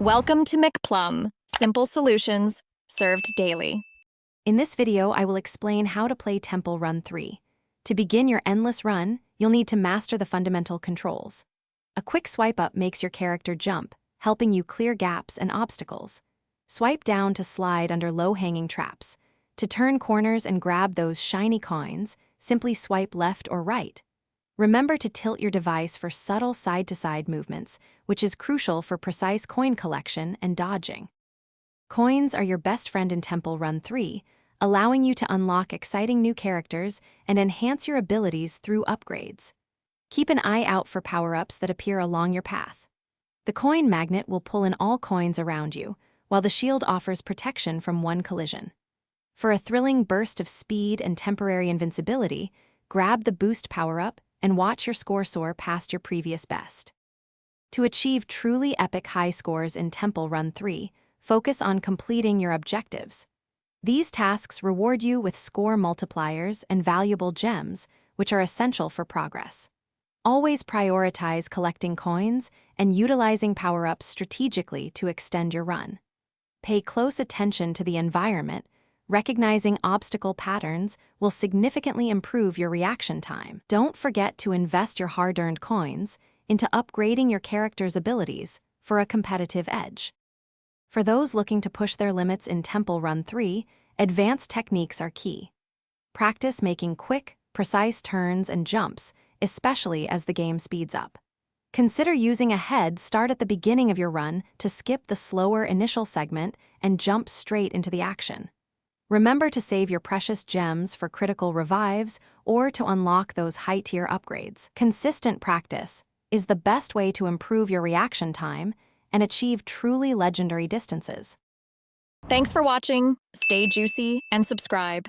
Welcome to McPlum, simple solutions served daily. In this video, I will explain how to play Temple Run 3. To begin your endless run, you'll need to master the fundamental controls. A quick swipe up makes your character jump, helping you clear gaps and obstacles. Swipe down to slide under low-hanging traps. To turn corners and grab those shiny coins, simply swipe left or right. Remember to tilt your device for subtle side-to-side movements, which is crucial for precise coin collection and dodging. Coins are your best friend in Temple Run 3, allowing you to unlock exciting new characters and enhance your abilities through upgrades. Keep an eye out for power-ups that appear along your path. The coin magnet will pull in all coins around you, while the shield offers protection from one collision. For a thrilling burst of speed and temporary invincibility, grab the boost power-up and watch your score soar past your previous best. To achieve truly epic high scores in Temple Run 3, focus on completing your objectives. These tasks reward you with score multipliers and valuable gems, which are essential for progress. Always prioritize collecting coins and utilizing power-ups strategically to extend your run. Pay close attention to the environment. Recognizing obstacle patterns will significantly improve your reaction time. Don't forget to invest your hard-earned coins into upgrading your character's abilities for a competitive edge. For those looking to push their limits in Temple Run 3, advanced techniques are key. Practice making quick, precise turns and jumps, especially as the game speeds up. Consider using a head start at the beginning of your run to skip the slower initial segment and jump straight into the action. Remember to save your precious gems for critical revives or to unlock those high-tier upgrades. Consistent practice is the best way to improve your reaction time and achieve truly legendary distances. Thanks for watching, stay juicy, and subscribe.